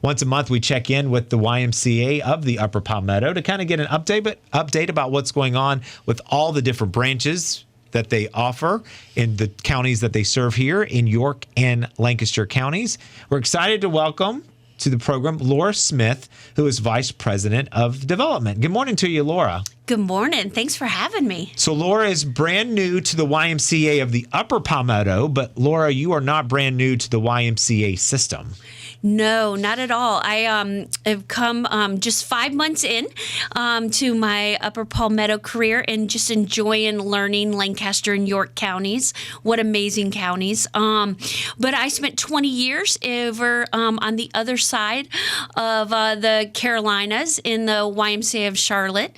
Once a month, we check in with the YMCA of the Upper Palmetto to kind of get an update about what's going on with all the different branches that they offer in the counties that they serve here in York and Lancaster counties. We're excited to welcome to the program Laura Smith, who is Vice President of Development. Good morning to you, Laura. Good morning. Thanks for having me. So Laura is brand new to the YMCA of the Upper Palmetto, but Laura, you are not brand new to the YMCA system. No, not at all. I have come just 5 months in to my Upper Palmetto career and just enjoying learning Lancaster and York counties. What amazing counties. But I spent 20 years over on the other side of the Carolinas in the YMCA of Charlotte,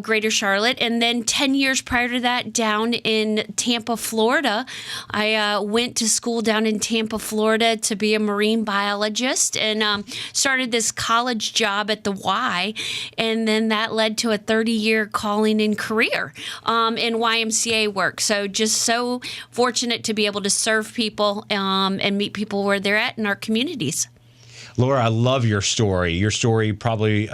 Greater Charlotte. And then 10 years prior to that down in Tampa, Florida. I went to school down in Tampa, Florida to be a marine biologist. And started this college job at the Y, and then that led to a 30-year calling and career in YMCA work. So just so fortunate to be able to serve people and meet people where they're at in our communities. Laura, I love your story. Your story probably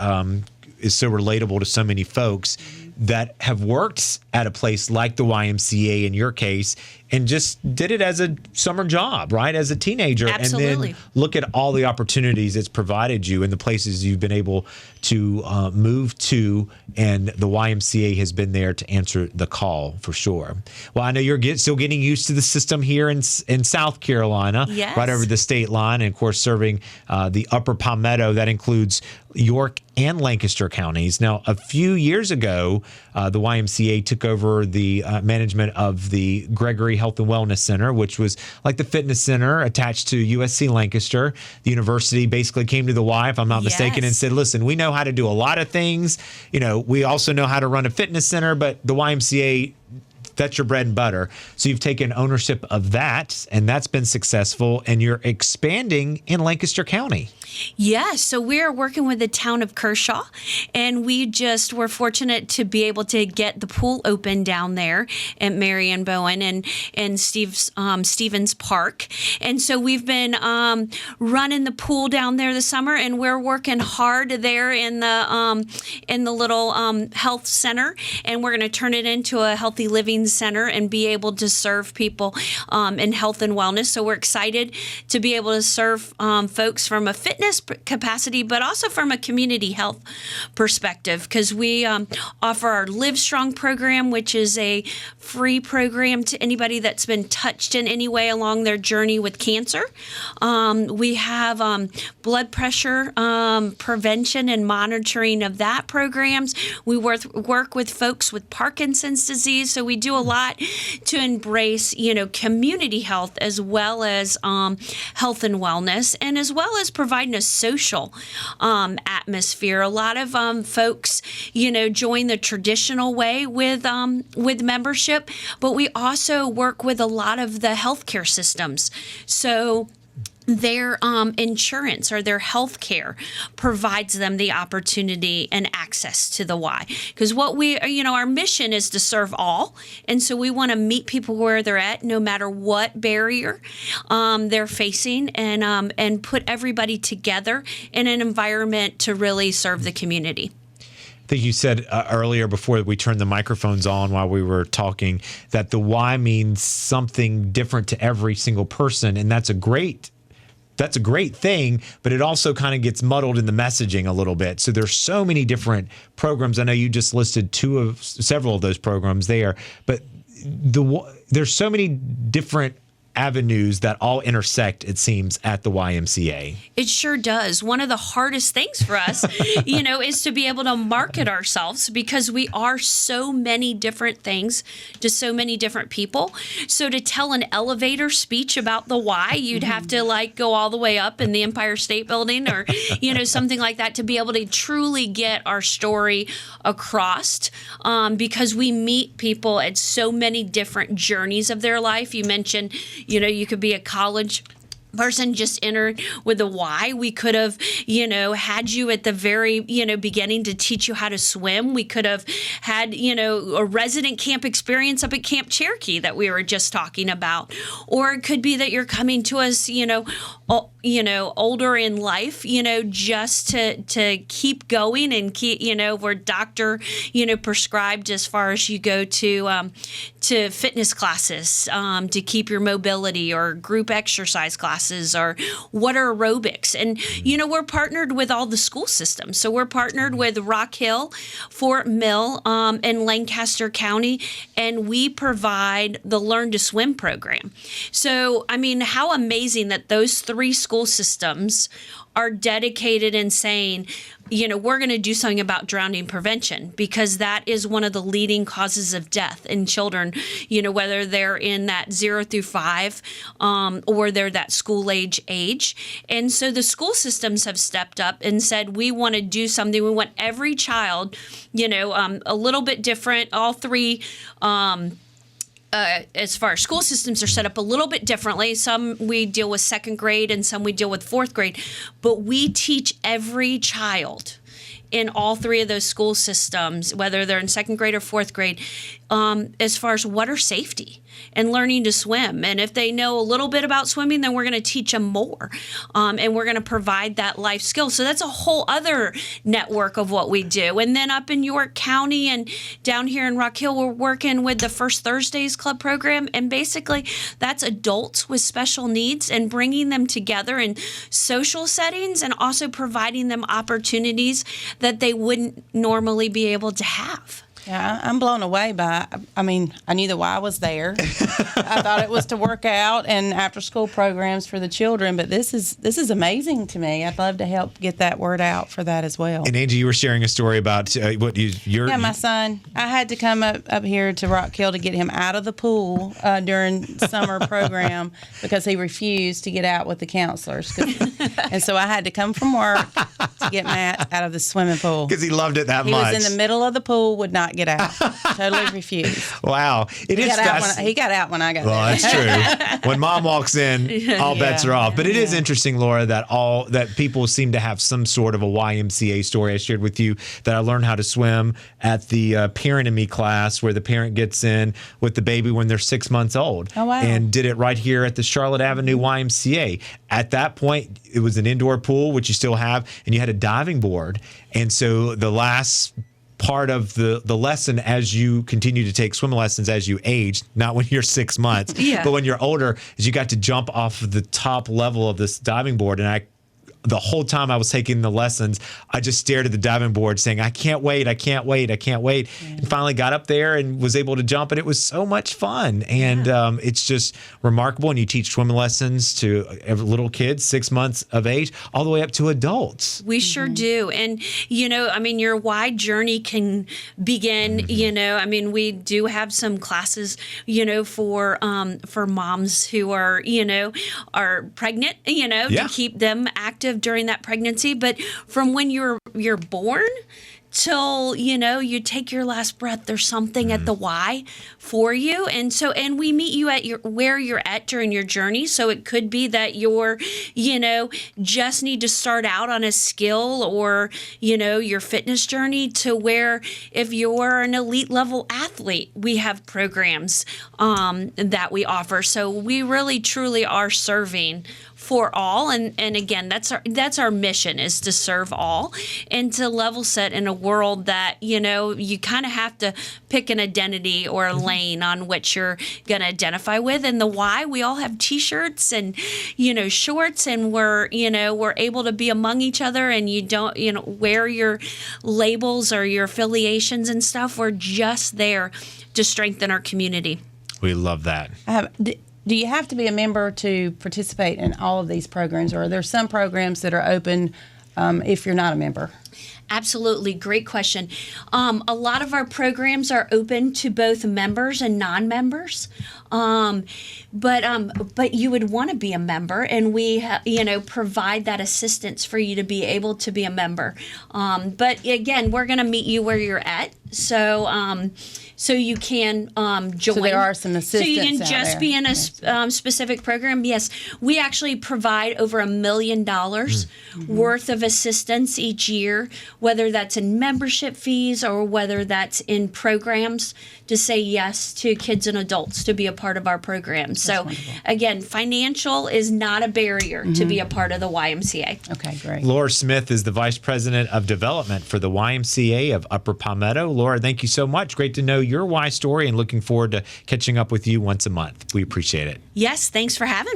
is so relatable to so many folks that have worked at a place like the YMCA in your case and just did it as a summer job, right? As a teenager. Absolutely. And then look at all the opportunities it's provided you and the places you've been able to move to, and the YMCA has been there to answer the call for sure. Well, I know you're still getting used to the system here in South Carolina, yes, right over the state line, and of course serving the Upper Palmetto. That includes York and Lancaster counties. Now, a few years ago, the YMCA took over the management of the Gregory Health and Wellness Center, which was like the fitness center attached to USC Lancaster. The university basically came to the Y, if I'm not mistaken, and said, listen, we know how to do a lot of things. You know, we also know how to run a fitness center, but the YMCA, that's your bread and butter. So you've taken ownership of that, and that's been successful, and you're expanding in Lancaster County. Yes, so we're working with the town of Kershaw, and we just were fortunate to be able to get the pool open down there at Marion Bowen and Stevens Park. And so we've been running the pool down there this summer, and we're working hard there in the little health center, and we're going to turn it into a healthy living center and be able to serve people in health and wellness. So we're excited to be able to serve folks from a fitness capacity, but also from a community health perspective, because we offer our Live Strong program, which is a free program to anybody that's been touched in any way along their journey with cancer. We have blood pressure prevention and monitoring of that programs. We work with folks with Parkinson's disease, so we do a lot to embrace, community health as well as health and wellness, and as well as providing a social atmosphere. A lot of folks, join the traditional way with membership, but we also work with a lot of the healthcare systems. So their insurance or their health care provides them the opportunity and access to the Y. Because what our mission is to serve all. And so we want to meet people where they're at, no matter what barrier they're facing, and put everybody together in an environment to really serve the community. I think you said earlier before we turned the microphones on while we were talking that the Y means something different to every single person. And that's a great thing, but it also kind of gets muddled in the messaging a little bit. So there's so many different programs. I know you just listed several of those programs there, but there's so many different avenues that all intersect, it seems, at the YMCA. It sure does. One of the hardest things for us, is to be able to market ourselves, because we are so many different things to so many different people. So to tell an elevator speech about the Y, you'd have to go all the way up in the Empire State Building or, something like that to be able to truly get our story across, because we meet people at so many different journeys of their life. You mentioned, you could be a college person just entered with a Y. We could have, had you at the very, beginning to teach you how to swim. We could have had, a resident camp experience up at Camp Cherokee that we were just talking about. Or it could be that you're coming to us, older in life, just to keep going and keep, we're doctor, prescribed as far as you go to fitness classes, to keep your mobility, or group exercise classes, or water aerobics. And, we're partnered with all the school systems. So we're partnered with Rock Hill, Fort Mill, and Lancaster County, and we provide the Learn to Swim program. So, how amazing that those 3 school systems are dedicated and saying, we're going to do something about drowning prevention, because that is one of the leading causes of death in children, whether they're in that 0 through 5 or they're that school age. And so the school systems have stepped up and said, we want to do something. We want every child, a little bit different. All 3 as far as school systems are set up a little bit differently. Some we deal with 2nd grade and some we deal with 4th grade. But we teach every child in all 3 of those school systems, whether they're in 2nd grade or 4th grade, as far as water safety and learning to swim. And if they know a little bit about swimming, then we're going to teach them more. And we're going to provide that life skill. So that's a whole other network of what we do. And then up in York County and down here in Rock Hill, we're working with the First Thursdays Club program. And basically, that's adults with special needs and bringing them together in social settings, and also providing them opportunities that they wouldn't normally be able to have. Yeah, I'm blown away by, I knew the Y was there. I thought it was to work out and after school programs for the children, but this is amazing to me. I'd love to help get that word out for that as well. And Angie, you were sharing a story about my son. I had to come up here to Rock Hill to get him out of the pool during summer program because he refused to get out with the counselors. And so I had to come from work to get Matt out of the swimming pool. Because he loved it that much. much. He was in the middle of the pool, would not get out. Totally refused. Wow. He got out when I got there. Well, that's true. When mom walks in, all bets are off. But it is interesting, Laura, that people seem to have some sort of a YMCA story. I shared with you that I learned how to swim at the Parent and Me class, where the parent gets in with the baby when they're 6 months old. Oh, wow. And did it right here at the Charlotte Avenue YMCA. At that point, it was an indoor pool, which you still have, and you had a diving board. And so the last part of the lesson, as you continue to take swimming lessons as you age, not when you're 6 months, but when you're older, is you got to jump off of the top level of this diving board. And the whole time I was taking the lessons, I just stared at the diving board saying, I can't wait. And finally got up there and was able to jump. And it was so much fun. And it's just remarkable. And you teach swimming lessons to little kids, 6 months of age, all the way up to adults. We sure do. And, your wide journey can begin, we do have some classes, for moms who are pregnant, to keep them active during that pregnancy. But from when you're born till you take your last breath, there's something at the Y for you. And we meet you at where you're at during your journey. So it could be that you're just need to start out on a skill, or your fitness journey, to where if you're an elite level athlete, we have programs that we offer. So we really truly are serving for all, and again, that's our mission, is to serve all and to level set in a world that you kind of have to pick an identity or a lane on which you're going to identify with. And the Y, we all have T-shirts and shorts, and we're able to be among each other, and you don't wear your labels or your affiliations and stuff. We're just there to strengthen our community. We love that. Do you have to be a member to participate in all of these programs, or are there some programs that are open if you're not a member? Absolutely. Great question. A lot of our programs are open to both members and non-members. But you would want to be a member, and we, provide that assistance for you to be able to be a member. But again, we're going to meet you where you're at. So you can join. So there are some assistants. So you can out just there. be in a specific program. Yes, we actually provide over $1 million worth of assistance each year, whether that's in membership fees or whether that's in programs to say yes to kids and adults to be a part of our program. So again, financial is not a barrier to be a part of the YMCA. Okay, great. Laura Smith is the Vice President of Development for the YMCA of Upper Palmetto. Laura, thank you so much. Great to know your Y story, and looking forward to catching up with you once a month. We appreciate it. Yes, thanks for having me.